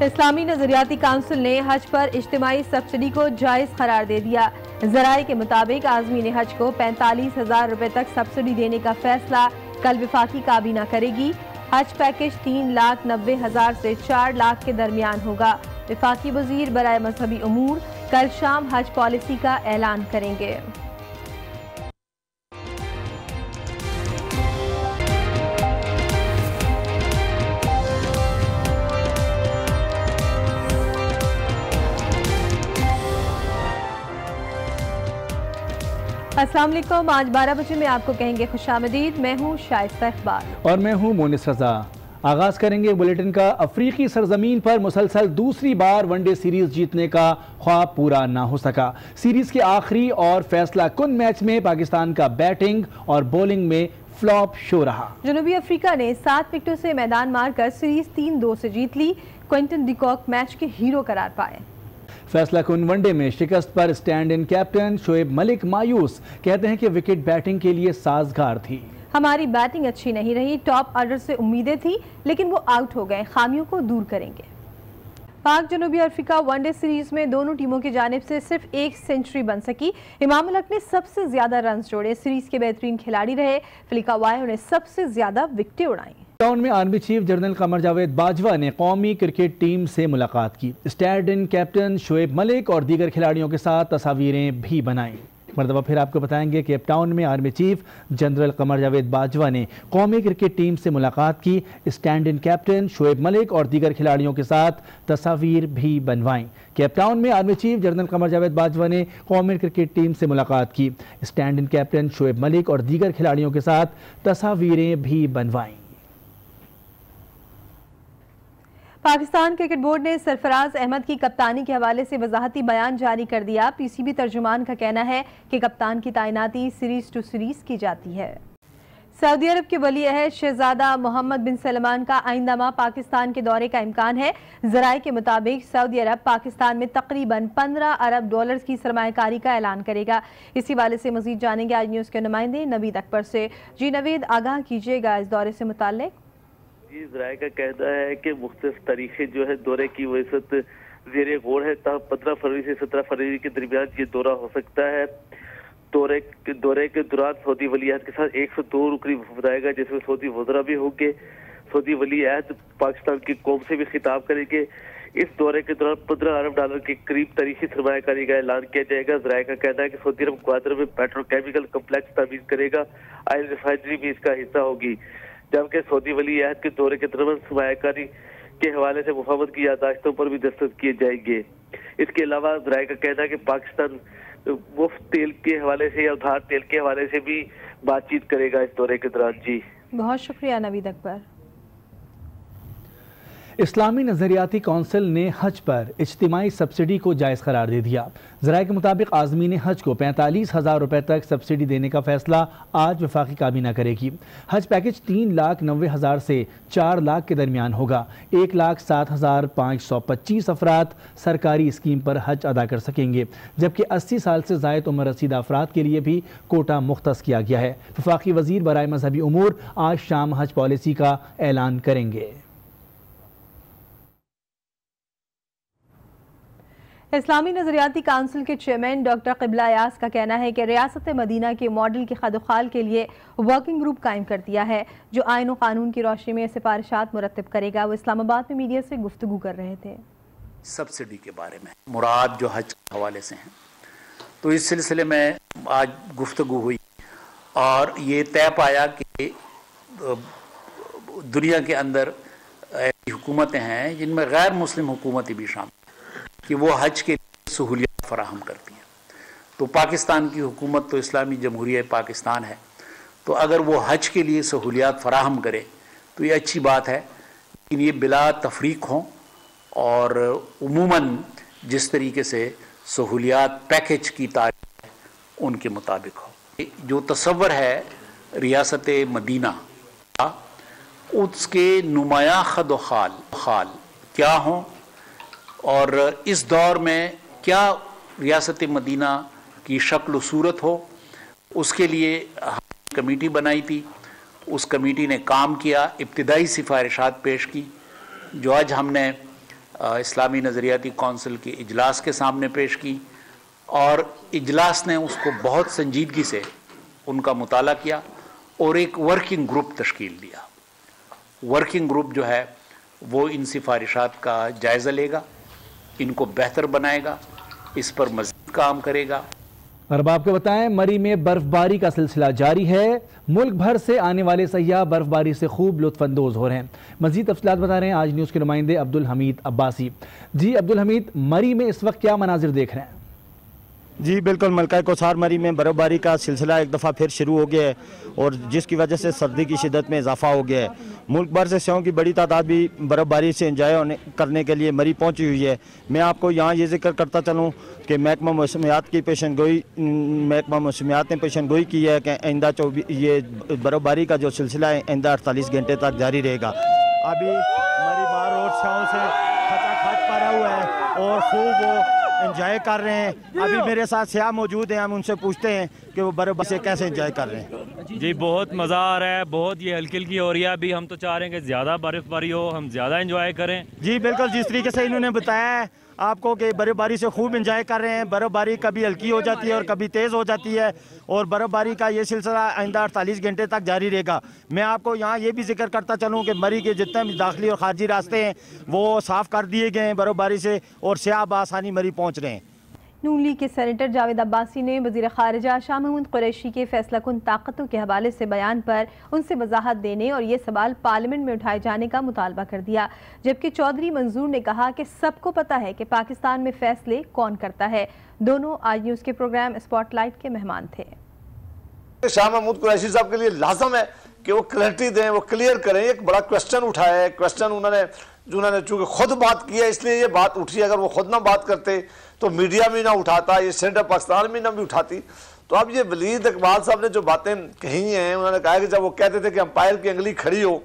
इस्लामी नजरियाती council ने हज पर इज्तिमाई सब्सिडी को जायज करार दे दिया। जराये के मुताबिक आज़मीन हज को 45,000 रुपए तक सब्सिडी देने का फैसला कल वफाकी काबीना करेगी। हज पैकेज 3,90,000 से 4 लाख के दरमियान होगा। वफाकी वजीर बराए मजहबी उमूर कल शाम हज पॉलिसी का ऐलान करेंगे। अस्सलाम वालेकुम। आज 12 बजे में आपको कहेंगे खुशामदीद। मैं हूँ शाइस्ता इकबाल और मैं हूँ मोनिस रजा। आगाज करेंगे बुलेटिन का। अफ्रीकी सरजमीन पर मुसलसल दूसरी बार वनडे सीरीज जीतने का ख्वाब पूरा ना हो सका। सीरीज के आखिरी और फैसला कुन मैच में पाकिस्तान का बैटिंग और बॉलिंग में फ्लॉप शो रहा। जनूबी अफ्रीका ने 7 विकेटों से मैदान मारकर सीरीज 3-2 से जीत ली। क्विंटन डिकॉक मैच के हीरो करार पाए। फैसला कुन वनडे में शिकस्त पर stand in captain Shoaib Malik मायूस। कहते हैं कि विकेट बैटिंग के लिए साजगार थी। हमारी बैटिंग अच्छी नहीं रही। टॉप ऑर्डर से उम्मीदें थी लेकिन वो आउट हो गए। खामियों को दूर करेंगे। पाक जनूबी अफ्रीका वनडे सीरीज में दोनों टीमों की जानिब से सिर्फ 1 सेंचुरी बन सकी। इमाम उल हक ने सबसे ज्यादा रन जोड़े। सीरीज के बेहतरीन खिलाड़ी रहे। फिलिका वायो ने सबसे ज्यादा विकेटें उड़ाई। टाउन में army chief general Qamar Javed Bajwa ने कौमी क्रिकेट टीम से मुलाकात की। Stand in captain Shoaib Malik और दीगर खिलाड़ियों के साथ तस्वीरें भी बनाई। मरतबा फिर आपको बताएंगे कि टाउन में army chief general Qamar Javed Bajwa ने कौमी क्रिकेट टीम से मुलाकात की। Stand in captain Shoaib Malik और दीगर खिलाड़ियों के साथ तस्वीर भी बनवाई। केप टाउन में army chief general Qamar Javed Bajwa ने कौमी क्रिकेट टीम से मुलाकात की। Stand in captain Shoaib Malik और दीगर खिलाड़ियों के साथ तस्वीरें भी बनवाई। पाकिस्तान क्रिकेट बोर्ड ने सरफराज अहमद की कप्तानी के हवाले से वजाहती बयान जारी कर दिया। पीसीबी तर्जुमान का कहना है कि कप्तान की तैनाती सीरीज टू सीरीज की जाती है। सऊदी अरब के वली अहद शहजादा मोहम्मद बिन सलमान का आइंदा माह पाकिस्तान के दौरे का इम्कान है। जराये के मुताबिक सऊदी अरब पाकिस्तान में तकरीबन 15 अरब डॉलर्स की सरमायाकारी का ऐलान करेगा। इसी वाले से मजीद जानेंगे आज न्यूज़ के नुमाइंदे नवीद अकबर से। जी नवीद, आगाह कीजिएगा इस दौरे से मुताल्लिक। जी, जराये का कहना है कि मुख्तलिफ तारीखें जो है दौरे की वजह ज़ेरे गौर है। 15 फरवरी से 17 फरवरी के दरमियान ये दौरा हो सकता है। दौरे के दौरान सऊदी वली अहद के साथ 102 रुकनी वफद आएगा, जिसमें सऊदी वज़रा भी होंगे। सऊदी वली अहद पाकिस्तान की कौम से भी खिताब करेंगे। इस दौरे के दौरान 15 अरब डॉलर के करीब तारीखी सरमायाकारी का ऐलान किया जाएगा। जराये का कहना है कि सऊदी अरब ग्वादर में पेट्रोकेमिकल कम्प्लेक्स तामीर करेगा। ऑयल रिफाइनरी भी इसका हिस्सा होगी। जबकि सऊदी वली अहद के दौरे के दौरान सरमायाकारी के हवाले से मुफावत की यादाश्तों पर भी दस्तखत किए जाएंगे। इसके अलावा जराये का कहना है कि पाकिस्तान मुफ्त तेल के हवाले से या उधार तेल के हवाले से भी बातचीत करेगा इस दौरे के दौरान। जी बहुत शुक्रिया नवीद अकबर। इस्लामी नजरियाती काउंसिल ने हज पर इज्तिमाई सब्सिडी को जायज़ करार दे दिया। ज़राए के मुताबिक आज़मीन हज को 45,000 रुपए तक सब्सिडी देने का फैसला आज वफाकी काबीना करेगी। हज पैकेज 3,90,000 से 4 लाख के दरमियान होगा। 1,07,525 अफराद सरकारी स्कीम पर हज अदा कर सकेंगे, जबकि 80 साल से ज़ायद उम्र रसीदा अफराद के लिए भी कोटा मुख्तस किया गया है। वफाकी वजीर बराए मजहबी उमूर आज शाम हज पॉलिसी का ऐलान करेंगे। इस्लामी नजरियाती काउंसिल के चेयरमैन डॉक्टर क़िबला यास का कहना है कि रियासत मदीना के मॉडल के खदोखाल के लिए वर्किंग ग्रुप कायम कर दिया है, जो आइन और कानून की रोशनी में सिफारिशात मुरत्तिब करेगा। वो इस्लामाबाद में मीडिया से गुफ्तगू कर रहे थे। सब्सिडी के बारे में मुराद जो हज के हवाले से हैं, तो इस सिलसिले में आज गुफ्तगू हुई और ये तय पाया कि दुनिया के अंदर ऐसी हुकूमतें हैं जिनमें गैर मुस्लिम हुकूमतें भी शामिल कि वो हज के लिए सहूलियत फराहम करती हैं। तो पाकिस्तान की हुकूमत तो इस्लामी जमहूरियत पाकिस्तान है, तो अगर वो हज के लिए सहूलियत फराहम करे तो ये अच्छी बात है, लेकिन ये बिला तफरीक हों और उमूमन जिस तरीके से सहूलियत पैकेज की तारीख है उनके मुताबिक हो। जो तसव्वुर है रियासत मदीना उसके नुमाया खद खाल क्या हों और इस दौर में क्या रियासत मदीना की शक्ल सूरत हो, उसके लिए कमेटी बनाई थी। उस कमेटी ने काम किया, इब्तिदाई सिफारिशात पेश की, जो आज हमने इस्लामी नज़रियाती कौंसिल के इजलास के सामने पेश की और इजलास ने उसको बहुत संजीदगी से उनका मुताला किया और एक वर्किंग ग्रुप तश्कील दिया। वर्किंग ग्रुप जो है वो इन सिफारिशात का जायज़ा लेगा, इनको बेहतर बनाएगा, इस पर मज़ीद काम करेगा। और अब आपको बताएं, मरी में बर्फबारी का सिलसिला जारी है। मुल्क भर से आने वाले सयाह बर्फबारी से खूब लुत्फानंदोज हो रहे हैं। मजीद तफसीलात बता रहे हैं आज न्यूज़ के नुमाइंदे अब्दुल हमीद अब्बासी। जी अब्दुल हमीद, मरी में इस वक्त क्या मनाजिर देख रहे हैं? जी बिल्कुल, मलका कोसार मरी में बर्फ़बारी का सिलसिला एक दफ़ा फिर शुरू हो गया है और जिसकी वजह से सर्दी की शिद्दत में इजाफा हो गया है। मुल्क भर से सेहों की बड़ी तादाद भी बर्फ़बारी से इंजॉय करने के लिए मरी पहुंची हुई है। मैं आपको यहाँ ये जिक्र करता चलूँ कि महकमा मौसमियात की पेशन गोई की है कि आइंदा ये बर्फ़बारी का जो सिलसिला है आइंदा 48 घंटे तक जारी रहेगा। अभी मरी बार रोड सेहों से खचाखच पड़ा हुआ है और खूब वो एंजॉय कर रहे हैं। अभी मेरे साथ सियाह मौजूद हैं, हम उनसे पूछते हैं कि वो बर्फ़बारी से कैसे एंजॉय कर रहे हैं। जी बहुत मज़ा आ रहा है, बहुत ये हल्की हल्की हो रही है। अभी हम तो चाह रहे हैं कि ज़्यादा बर्फ़बारी हो, हम ज़्यादा एंजॉय करें। जी बिल्कुल, जिस तरीके से इन्होंने बताया है आपको कि बर्फ़बारी से खूब एंजॉय कर रहे हैं। बर्फ़बारी कभी हल्की हो जाती है और कभी तेज़ हो जाती है और बर्फ़बारी का ये सिलसिला आइंदा 48 घंटे तक जारी रहेगा। मैं आपको यहाँ ये भी जिक्र करता चलूँ कि मरी के जितने भी दाखिली और खारजी रास्ते हैं वो साफ़ कर दिए गए हैं बर्फ़बारी से और सियाह बआसानी मरी पहुँच रहे हैं। नून लीग के सेनेटर जावेद अब्बासी ने वज़ीर ख़ारिजा शाह महमूद कुरैशी के फैसला कुन ताकतों के हवाले से बयान पर उनसे वजाहत देने और ये सवाल पार्लियामेंट में उठाए जाने का मुतालबा कर दिया। जबकि चौधरी मंजूर ने कहा कि सबको पता है कि पाकिस्तान में फैसले कौन करता है। दोनों आज न्यूज़ के प्रोग्राम स्पॉटलाइट के मेहमान थे। शाह महमूद कुरैशी साहब के लिए लाजम है कि वो क्लैरिटी दें, वो क्लियर करें। एक बड़ा क्वेश्चन उठाया है, क्वेश्चन उन्होंने चूंकि खुद बात की है इसलिए ये बात उठी। अगर वो खुद ना बात करते तो मीडिया में ना उठाता, ये सेंटर पाकिस्तान में ना भी उठाती। तो अब ये वलीद इकबाल साहब ने जो बातें कही हैं, उन्होंने कहा कि जब वो कहते थे कि अंपायर की अंगली खड़ी हो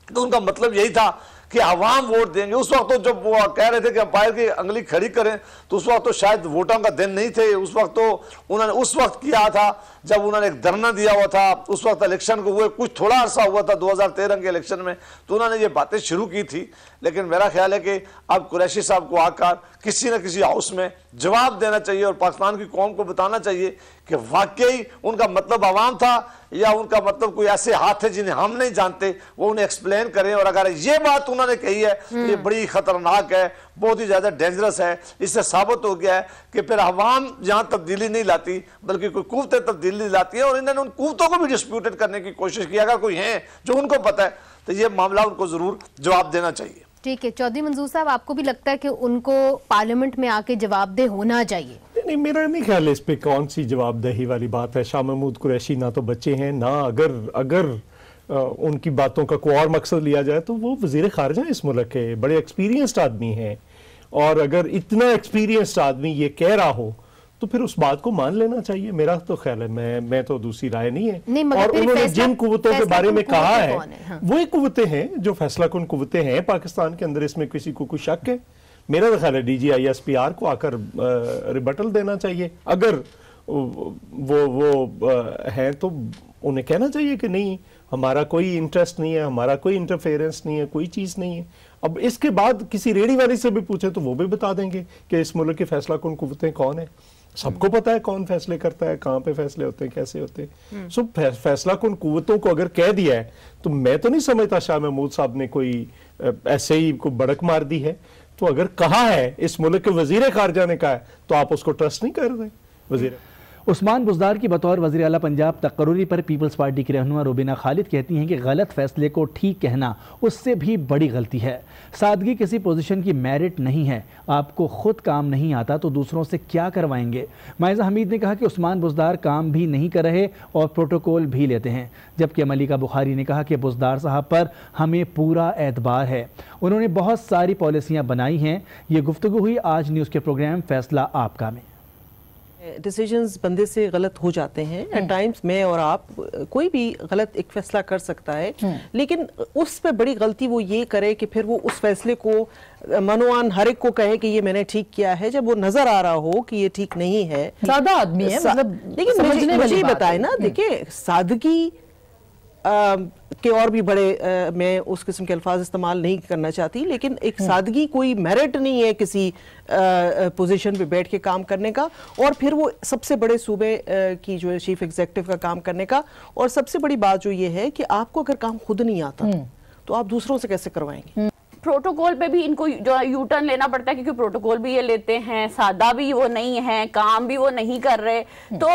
तो उनका मतलब यही था कि अवाम वोट देंगे। उस वक्त तो जब वो कह रहे थे कि अंपायर की अंगली खड़ी करें तो उस वक्त तो शायद वोटों का दिन नहीं थे। उस वक्त तो उन्होंने उस वक्त किया था जब उन्होंने एक धरना दिया हुआ था। उस वक्त इलेक्शन को हुए कुछ थोड़ा अरसा हुआ था 2013 के इलेक्शन में, तो उन्होंने ये बातें शुरू की थी। लेकिन मेरा ख्याल है कि अब कुरैशी साहब को आकर किसी न किसी हाउस में जवाब देना चाहिए और पाकिस्तान की कौम को बताना चाहिए कि वाकई उनका मतलब आवाम था या उनका मतलब कोई ऐसे हाथ है जिन्हें हम नहीं जानते। वो उन्हें एक्सप्लेन करें और अगर ये बात उन्होंने कही है तो ये बड़ी खतरनाक है, बहुत ही ज्यादा डेंजरस है। इससे साबित हो गया है कि फिर अवाम जहां तब्दीली नहीं लाती बल्कि कोई कुव्वतें तब्दीली लाती है और इन्होंने उन कुव्वतों को भी डिस्प्यूटेड करने की कोशिश की। अगर कोई है जो उनको पता है तो ये मामला उनको जरूर जवाब देना चाहिए। ठीक है, चौधरी मंजूर साहब, आपको भी लगता है कि उनको पार्लियामेंट में आके जवाबदेह होना चाहिए? नहीं, मेरा नहीं ख्याल है इस पे कौन सी जवाबदेही वाली बात है। शाह महमूद कुरैशी ना तो बच्चे हैं ना, अगर उनकी बातों का कोई और मकसद लिया जाए तो वो वजीर खारजा इस मुल्क के बड़े एक्सपीरियंस्ड आदमी हैं और अगर इतना एक्सपीरियंस्ड आदमी ये कह रहा हो तो फिर उस बात को मान लेना चाहिए। मेरा तो ख्याल है, मैं तो दूसरी राय नहीं है। और उन्होंने जिन कुव्वतों के बारे में कहा है वो एक कुव्वतें हैं जो फैसला कुन कुव्वतें हैं पाकिस्तान के अंदर, इसमें किसी को कोई शक है? मेरा तो ख्याल है DGISPR को आकर रिबटल देना चाहिए। अगर वो है तो उन्हें कहना चाहिए कि नहीं, हमारा कोई इंटरेस्ट नहीं है, हमारा कोई इंटरफेरेंस नहीं है, कोई चीज़ नहीं है। अब इसके बाद किसी रेडी वाले से भी पूछे तो वो भी बता देंगे कि इस मुल्क की फैसला कुन कुव्वतें कौन है। सबको पता है कौन फैसले करता है, कहाँ पे फैसले होते हैं, कैसे होते हैं। सो फैसला कुन कुव्वतों को अगर कह दिया है तो मैं तो नहीं समझता शाह महमूद साहब ने कोई ऐसे ही को बड़क मार दी है। तो अगर कहा है, इस मुल्क के वजीर खारजा ने कहा है, तो आप उसको ट्रस्ट नहीं कर रहे। वजीर उस्मान बुज़दार की बतौर वज़ीर आला पंजाब तकर्री पर पीपल्स पार्टी की रहनुमा रुबीना खालिद कहती हैं कि गलत फैसले को ठीक कहना उससे भी बड़ी गलती है। सादगी किसी पोजीशन की मेरिट नहीं है। आपको खुद काम नहीं आता तो दूसरों से क्या करवाएंगे। माइज़ा हमीद ने कहा कि उस्मान बुज़दार काम भी नहीं कर रहे और प्रोटोकॉल भी लेते हैं, जबकि मलिका बुखारी ने कहा कि बुज़दार साहब पर हमें पूरा एतबार है, उन्होंने बहुत सारी पॉलिसियाँ बनाई हैं। ये गुफ्तगू हुई आज न्यूज़ के प्रोग्राम फैसला आपका में। डिसीजंस बंदे से गलत हो जाते हैं एट टाइम्स। मैं और आप कोई भी गलत एक फैसला कर सकता है, लेकिन उस पे बड़ी गलती वो ये करे कि फिर वो उस फैसले को मनोआन हर एक को कहे कि ये मैंने ठीक किया है, जब वो नजर आ रहा हो कि ये ठीक नहीं है। सादा आदमी है, मतलब लेकिन मुझे बताए ना, देखिए सादगी के और भी बड़े मैं उस किस्म के अल्फाज इस्तेमाल नहीं करना चाहती, लेकिन एक सादगी कोई मेरिट नहीं है किसी पोजीशन पे बैठ के काम करने का, और फिर वो सबसे बड़े सूबे की जो है चीफ एग्जीक्यूटिव का काम करने का। और सबसे बड़ी बात जो ये है कि आपको अगर काम खुद नहीं आता तो आप दूसरों से कैसे करवाएंगे। प्रोटोकॉल पे भी इनको जो यू टर्न लेना पड़ता है, क्योंकि प्रोटोकॉल भी ये लेते हैं, सादा भी वो नहीं है, काम भी वो नहीं कर रहे, तो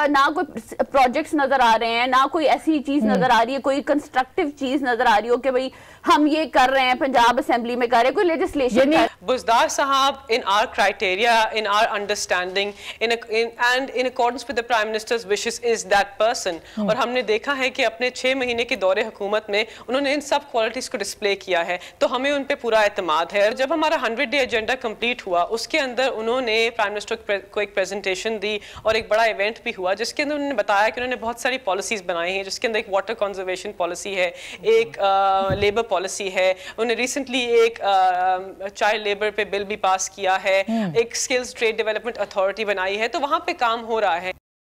ना कोई प्रोजेक्ट्स नजर आ रहे हैं, ना कोई ऐसी चीज नजर आ रही है, कोई कंस्ट्रक्टिव चीज नजर आ रही हो कि भाई हम ये कर रहे हैं, पंजाब असेंबली में कर रहे हैं, कोई legislation. Buzdar sahab, in our criteria, in our understanding, and in accordance with the prime minister's wishes is that person. और हमने देखा है कि अपने 6 महीने के दौरे हुकूमत में उन्होंने इन सब क्वालिटीज को डिस्प्ले किया है, तो हमें उन पे पूरा एतमाद है। और जब हमारा 100 डे एजेंडा कंप्लीट हुआ, उसके अंदर उन्होंने प्राइम मिनिस्टर को एक प्रेजेंटेशन दी और एक बड़ा इवेंट भी हुआ, जिसके अंदर उन्होंने बताया कि उन्होंने बहुत सारी पॉलिसीज बनाई हैं, जिसके अंदर एक वाटर कंजर्वेशन पॉलिसी है, एक लेबर पॉलिसी है, उन्होंने रिसेंटली एक चाइल्ड लेबर पे बिल भी पास किया है, एक स्किल्स ट्रेड डेवलपमेंट अथॉरिटी बनाई है, तो वहां पे काम हो रहा है।